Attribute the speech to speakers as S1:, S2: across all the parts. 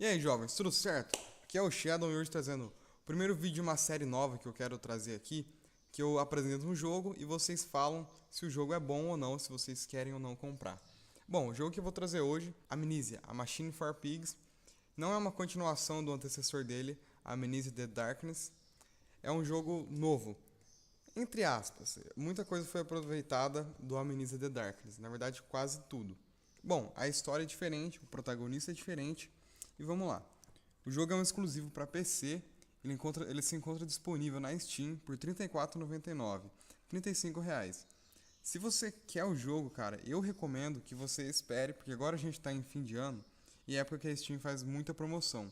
S1: E aí, jovens, tudo certo? Aqui é o Shadow e hoje trazendo o primeiro vídeo de uma série nova que eu quero trazer aqui, que eu apresento um jogo e vocês falam se o jogo é bom ou não, se vocês querem ou não comprar. Bom, o jogo que eu vou trazer hoje, Amnesia, A Machine for Pigs, não é uma continuação do antecessor dele, Amnesia The Darkness. É um jogo novo, entre aspas. Muita coisa foi aproveitada do Amnesia The Darkness, na verdade quase tudo. Bom, a história é diferente, o protagonista é diferente. E vamos lá. O jogo é um exclusivo para PC. Ele se encontra disponível na Steam por R$ 34,99, R$ 35 reais. Se você quer o jogo, cara, eu recomendo que você espere, porque agora a gente está em fim de ano e é época que a Steam faz muita promoção.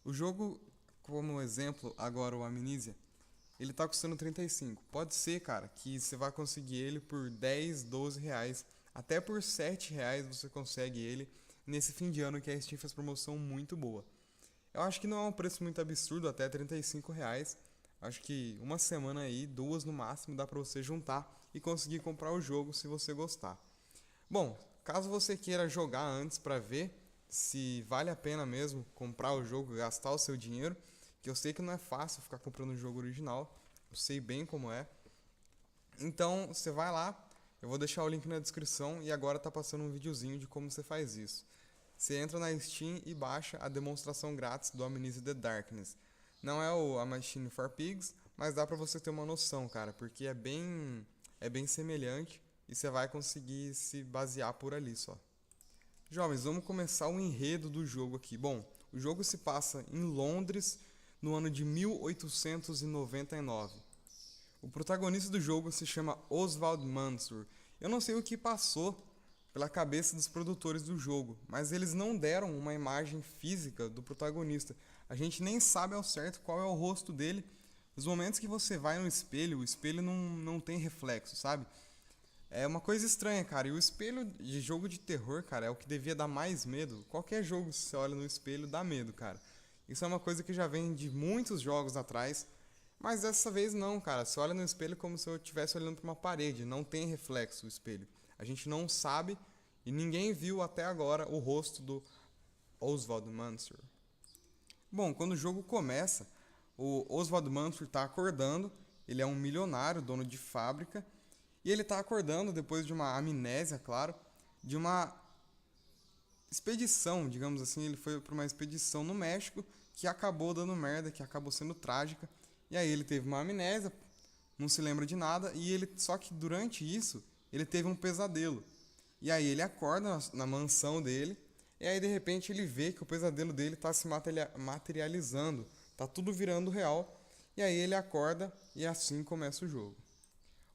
S1: O jogo, como exemplo, agora o Amnesia, ele tá custando 35. Pode ser, cara, que você vai conseguir ele por 10, 12 reais. Até por 7 reais você consegue ele nesse fim de ano que a Steam faz promoção muito boa. Eu acho que não é um preço muito absurdo, até 35 reais. Acho que uma semana aí, duas no máximo, dá pra você juntar e conseguir comprar o jogo se você gostar. Bom, caso você queira jogar antes pra ver se vale a pena mesmo comprar o jogo, gastar o seu dinheiro, que eu sei que não é fácil ficar comprando o jogo original, eu sei bem como é. Então você vai lá, eu vou deixar o link na descrição e agora tá passando um videozinho de como você faz isso. Você entra na Steam e baixa a demonstração grátis do Amnesia The Darkness. Não é A Machine for Pigs, mas dá pra você ter uma noção, cara, porque é bem semelhante e você vai conseguir se basear por ali só. Jovens, vamos começar o enredo do jogo aqui. Bom, o jogo se passa em Londres no ano de 1899. O protagonista do jogo se chama Oswald Mansur. Eu não sei o que passou pela cabeça dos produtores do jogo, mas eles não deram uma imagem física do protagonista. A gente nem sabe ao certo qual é o rosto dele. Nos momentos que você vai no espelho, o espelho não tem reflexo, sabe? É uma coisa estranha, cara. E o espelho de jogo de terror, cara, é o que devia dar mais medo. Qualquer jogo, se você olha no espelho, dá medo, cara. Isso é uma coisa que já vem de muitos jogos atrás. Mas dessa vez não, cara. Você olha no espelho como se eu estivesse olhando para uma parede. Não tem reflexo o espelho. A gente não sabe e ninguém viu até agora o rosto do Oswald Mansur. Bom, quando o jogo começa, o Oswald Mansur está acordando. Ele é um milionário, dono de fábrica. E ele está acordando depois de uma amnésia, claro, de uma expedição, digamos assim. Ele foi para uma expedição no México que acabou dando merda, que acabou sendo trágica. E aí ele teve uma amnésia, não se lembra de nada, só que durante isso ele teve um pesadelo. E aí ele acorda na mansão dele, e aí de repente ele vê que o pesadelo dele está se materializando, está tudo virando real. E aí ele acorda e assim começa o jogo.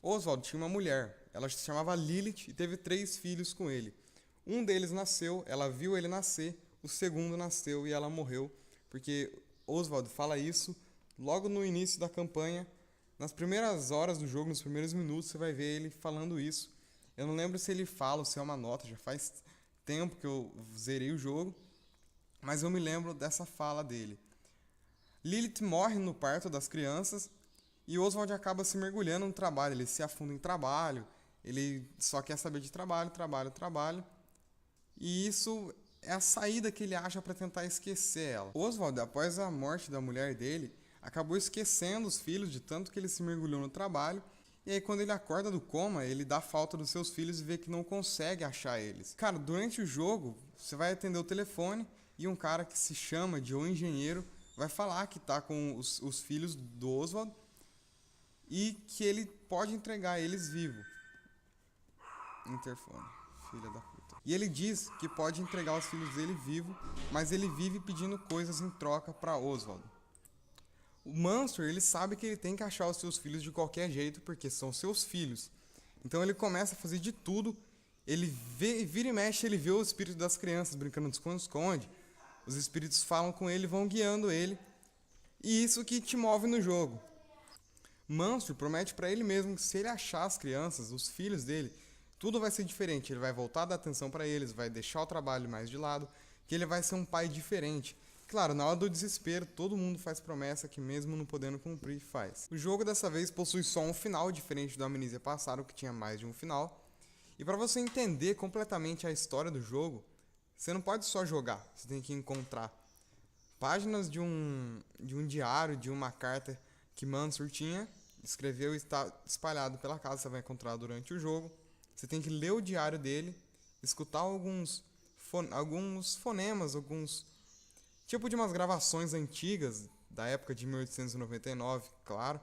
S1: Oswald tinha uma mulher, ela se chamava Lilith e teve 3 filhos com ele. Um deles nasceu, ela viu ele nascer, o segundo nasceu e ela morreu, porque Oswald fala isso logo no início da campanha. Nas primeiras horas do jogo, nos primeiros minutos, você vai ver ele falando isso. Eu não lembro se ele fala ou se é uma nota, já faz tempo que eu zerei o jogo, mas eu me lembro dessa fala dele. Lilith morre no parto das crianças e Oswald acaba se mergulhando no trabalho, ele se afunda em trabalho, ele só quer saber de trabalho, trabalho, trabalho. E isso é a saída que ele acha para tentar esquecer ela. Oswald, após a morte da mulher dele, acabou esquecendo os filhos de tanto que ele se mergulhou no trabalho. E aí quando ele acorda do coma, ele dá falta dos seus filhos e vê que não consegue achar eles. Cara, durante o jogo, você vai atender o telefone e um cara que se chama de O Engenheiro vai falar que tá com os filhos do Oswald e que ele pode entregar eles vivos. Interfone, filha da puta. E ele diz que pode entregar os filhos dele vivo, mas ele vive pedindo coisas em troca para Oswald. O Mansur, ele sabe que ele tem que achar os seus filhos de qualquer jeito, porque são seus filhos. Então ele começa a fazer de tudo. Ele vira e mexe, ele vê o espírito das crianças brincando de esconde-esconde. Os espíritos falam com ele, vão guiando ele. E isso que te move no jogo. Mansur promete para ele mesmo que se ele achar as crianças, os filhos dele, tudo vai ser diferente. Ele vai voltar a dar atenção para eles, vai deixar o trabalho mais de lado, que ele vai ser um pai diferente. Claro, na hora do desespero, todo mundo faz promessa que mesmo não podendo cumprir, faz. O jogo dessa vez possui só um final, diferente do Amnesia passado, que tinha mais de um final. E para você entender completamente a história do jogo, você não pode só jogar, você tem que encontrar páginas de um diário, de uma carta que Mansur tinha, escreveu e está espalhado pela casa, você vai encontrar durante o jogo. Você tem que ler o diário dele, escutar alguns fonemas, alguns tipo de umas gravações antigas da época de 1899, claro.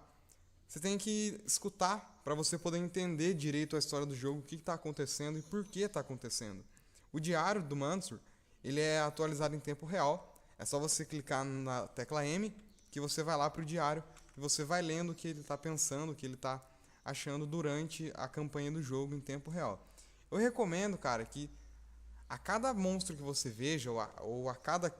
S1: Você tem que escutar para você poder entender direito a história do jogo, o que está acontecendo e por que está acontecendo. O diário do Mansur, ele é atualizado em tempo real. É só você clicar na tecla M que você vai lá para o diário e você vai lendo o que ele está pensando, o que ele está achando durante a campanha do jogo em tempo real. Eu recomendo, cara, que a cada monstro que você veja, ou a cada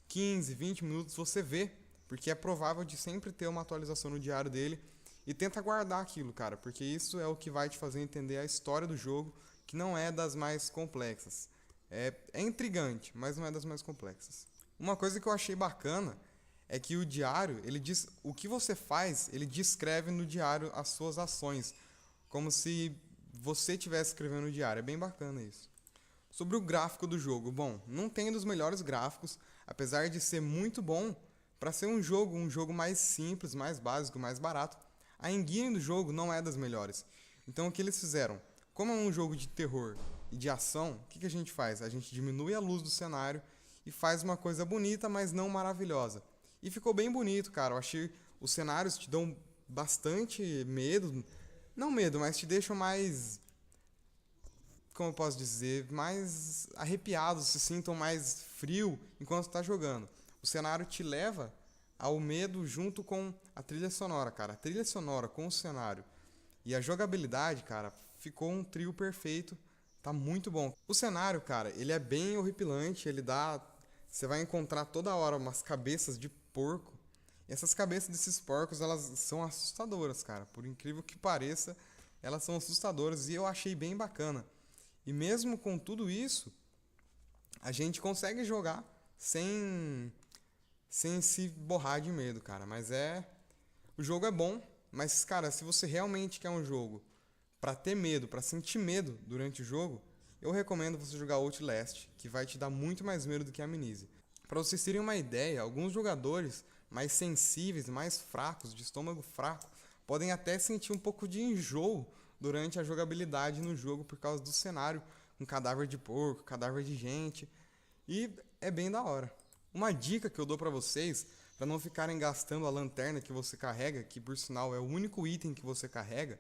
S1: 15, 20 minutos você vê, porque é provável de sempre ter uma atualização no diário dele, e tenta guardar aquilo, cara, porque isso é o que vai te fazer entender a história do jogo, que não é das mais complexas. É intrigante, mas não é das mais complexas. Uma coisa que eu achei bacana é que o diário, ele diz o que você faz, ele descreve no diário as suas ações, como se você estivesse escrevendo no diário. É bem bacana isso. Sobre o gráfico do jogo, bom, não tem dos melhores gráficos, apesar de ser muito bom para ser um jogo mais simples, mais básico, mais barato. A engine do jogo não é das melhores. Então o que eles fizeram? Como é um jogo de terror e de ação, o que a gente faz? A gente diminui a luz do cenário e faz uma coisa bonita, mas não maravilhosa. E ficou bem bonito, cara. Eu achei os cenários te dão bastante medo. Não medo, mas te deixam mais, como eu posso dizer, mais arrepiados, se sintam mais frio enquanto está jogando. O cenário te leva ao medo junto com a trilha sonora, cara. A trilha sonora com o cenário e a jogabilidade, cara, ficou um trio perfeito. Tá muito bom. O cenário, cara, ele é bem horripilante, ele dá... Você vai encontrar toda hora umas cabeças de porco. E essas cabeças desses porcos, elas são assustadoras, cara. Por incrível que pareça, elas são assustadoras e eu achei bem bacana. E mesmo com tudo isso, a gente consegue jogar sem se borrar de medo, cara. Mas o jogo é bom, mas, cara, se você realmente quer um jogo pra ter medo, pra sentir medo durante o jogo, eu recomendo você jogar Outlast, que vai te dar muito mais medo do que a Amnesia. Pra vocês terem uma ideia, alguns jogadores mais sensíveis, mais fracos, de estômago fraco, podem até sentir um pouco de enjoo durante a jogabilidade no jogo por causa do cenário, com cadáver de porco, cadáver de gente, e é bem da hora. Uma dica que eu dou pra vocês, pra não ficarem gastando a lanterna que você carrega, que por sinal é o único item que você carrega,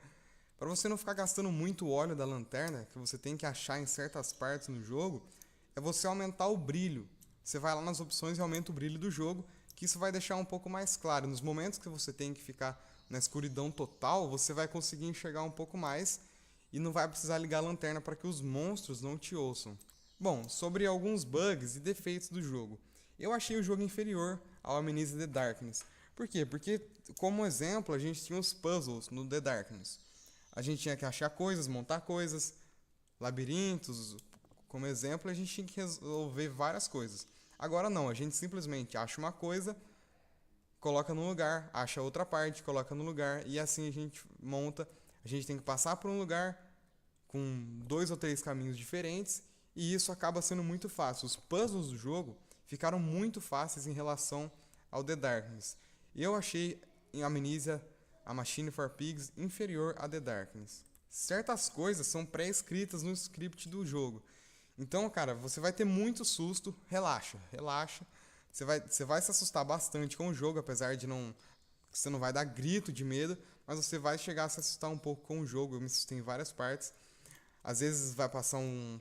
S1: pra você não ficar gastando muito óleo da lanterna, que você tem que achar em certas partes no jogo, é você aumentar o brilho. Você vai lá nas opções e aumenta o brilho do jogo, que isso vai deixar um pouco mais claro. Nos momentos que você tem que ficar na escuridão total, você vai conseguir enxergar um pouco mais e não vai precisar ligar a lanterna para que os monstros não te ouçam. Bom, sobre alguns bugs e defeitos do jogo. Eu achei o jogo inferior ao Amnesia The Darkness. Por quê? Porque, como exemplo, a gente tinha os puzzles no The Darkness. A gente tinha que achar coisas, montar coisas, labirintos, como exemplo, a gente tinha que resolver várias coisas. Agora não, a gente simplesmente acha uma coisa, coloca no lugar, acha outra parte, coloca no lugar, e assim a gente monta. A gente tem que passar por um lugar com 2 ou 3 caminhos diferentes, e isso acaba sendo muito fácil. Os puzzles do jogo ficaram muito fáceis em relação ao The Darkness. Eu achei em Amnesia a Machine for Pigs inferior a The Darkness. Certas coisas são pré-escritas no script do jogo. Então, cara, você vai ter muito susto. Relaxa. Você vai se assustar bastante com o jogo, apesar de você não vai dar grito de medo, mas você vai chegar a se assustar um pouco com o jogo. Eu me assustei em várias partes. Às vezes vai passar um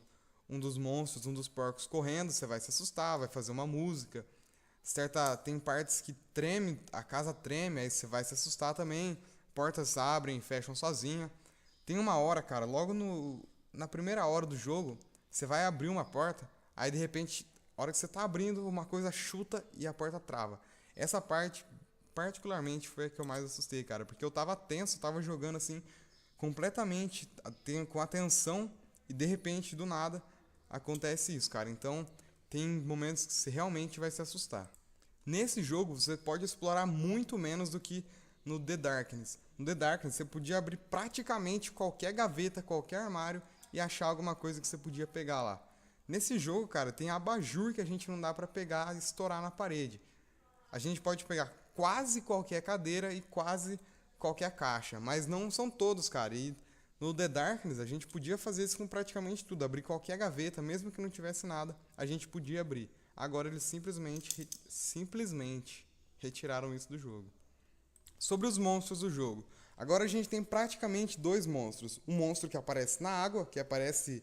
S1: dos monstros, um dos porcos correndo, você vai se assustar, vai fazer uma música. Tem partes que treme, a casa treme, aí você vai se assustar também. Portas abrem e fecham sozinha. Tem uma hora, cara, logo na primeira hora do jogo, você vai abrir uma porta, aí de repente, a hora que você tá abrindo, uma coisa chuta e a porta trava. Essa parte, particularmente, foi a que eu mais assustei, cara, porque eu tava tenso, tava jogando assim, completamente com atenção, e de repente, do nada, acontece isso, cara. Então, tem momentos que você realmente vai se assustar. Nesse jogo, você pode explorar muito menos do que no The Darkness. No The Darkness, você podia abrir praticamente qualquer gaveta, qualquer armário e achar alguma coisa que você podia pegar lá. Nesse jogo, cara, tem abajur que a gente não dá pra pegar e estourar na parede. a gente pode pegar quase qualquer cadeira e quase qualquer caixa, mas não são todos, cara. E no The Darkness a gente podia fazer isso com praticamente tudo, abrir qualquer gaveta, mesmo que não tivesse nada, a gente podia abrir. Agora eles simplesmente retiraram isso do jogo. Sobre os monstros do jogo. Agora a gente tem praticamente dois monstros. Um monstro que aparece na água, que aparece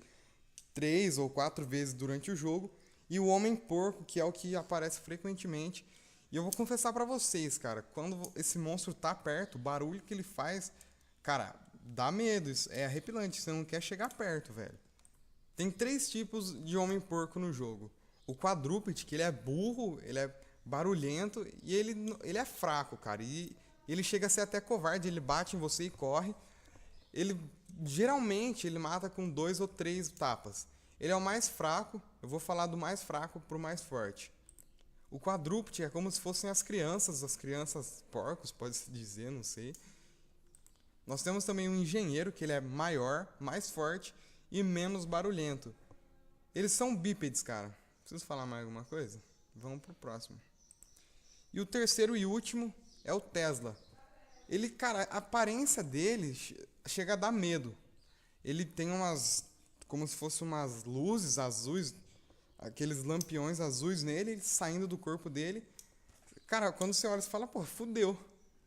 S1: 3 ou 4 vezes durante o jogo, e o Homem-Porco, que é o que aparece frequentemente. E eu vou confessar pra vocês, cara, quando esse monstro tá perto, o barulho que ele faz, cara, dá medo, isso é arrepilante, você não quer chegar perto, velho. Tem 3 tipos de Homem-Porco no jogo. O Quadrúpede, que ele é burro, ele é barulhento e ele é fraco, cara. E ele chega a ser até covarde, ele bate em você e corre. Ele geralmente ele mata com 2 ou 3 tapas. Ele é o mais fraco, eu vou falar do mais fraco pro mais forte. O Quadrúpede é como se fossem as crianças porcos, pode-se dizer, não sei. Nós temos também um engenheiro, que ele é maior, mais forte e menos barulhento. Eles são bípedes, cara. Preciso falar mais alguma coisa? Vamos pro próximo. E o terceiro e último é o Tesla. Ele, cara, a aparência dele chega a dar medo. Ele tem como se fossem umas luzes azuis, aqueles lampiões azuis nele, saindo do corpo dele. Cara, quando você olha, você fala, pô, fudeu.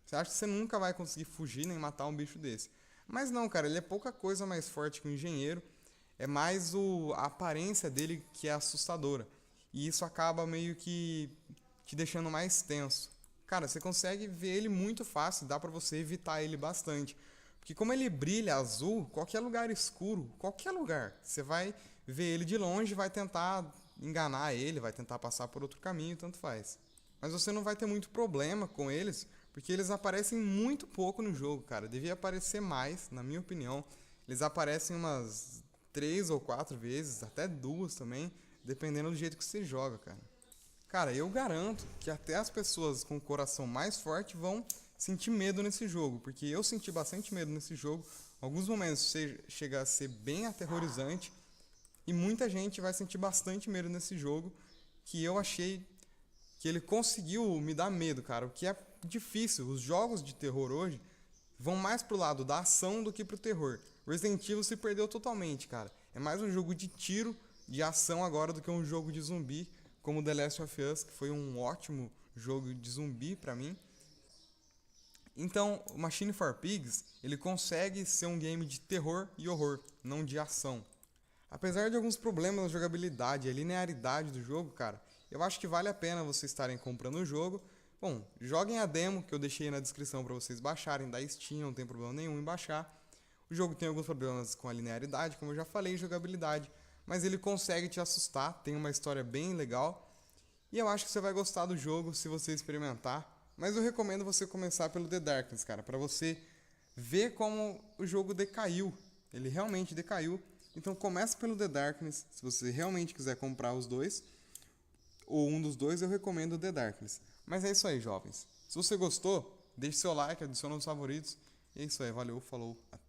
S1: Você acha que você nunca vai conseguir fugir nem matar um bicho desse. Mas não, cara, ele é pouca coisa mais forte que um engenheiro. É mais a aparência dele que é assustadora. E isso acaba meio que te deixando mais tenso. Cara, você consegue ver ele muito fácil, dá pra você evitar ele bastante. Porque como ele brilha azul, qualquer lugar escuro, qualquer lugar, você vai ver ele de longe, vai tentar enganar ele, vai tentar passar por outro caminho, tanto faz. Mas você não vai ter muito problema com eles, porque eles aparecem muito pouco no jogo, cara. Devia aparecer mais, na minha opinião. Eles aparecem umas 3 ou 4 vezes, até 2 também, dependendo do jeito que você joga, cara. Cara, eu garanto que até as pessoas com o coração mais forte vão sentir medo nesse jogo, porque eu senti bastante medo nesse jogo. Alguns momentos chega a ser bem aterrorizante e muita gente vai sentir bastante medo nesse jogo, que eu achei que ele conseguiu me dar medo, cara, o que é difícil. Os jogos de terror hoje vão mais pro lado da ação do que pro terror. Resident Evil se perdeu totalmente, cara. É mais um jogo de tiro, de ação agora do que um jogo de zumbi, como The Last of Us, que foi um ótimo jogo de zumbi pra mim. Então, o Machine for Pigs, ele consegue ser um game de terror e horror, não de ação. Apesar de alguns problemas na jogabilidade e a linearidade do jogo, cara, eu acho que vale a pena vocês estarem comprando o jogo. Bom, joguem a demo que eu deixei na descrição para vocês baixarem da Steam, não tem problema nenhum em baixar. O jogo tem alguns problemas com a linearidade, como eu já falei, jogabilidade, mas ele consegue te assustar, tem uma história bem legal. E eu acho que você vai gostar do jogo se você experimentar. Mas eu recomendo você começar pelo The Darkness, cara, para você ver como o jogo decaiu. Ele realmente decaiu. Então comece pelo The Darkness, se você realmente quiser comprar os dois, ou um dos dois, eu recomendo o The Darkness. Mas é isso aí, jovens. Se você gostou, deixe seu like, adicione nos favoritos. E é isso aí, valeu, falou, até.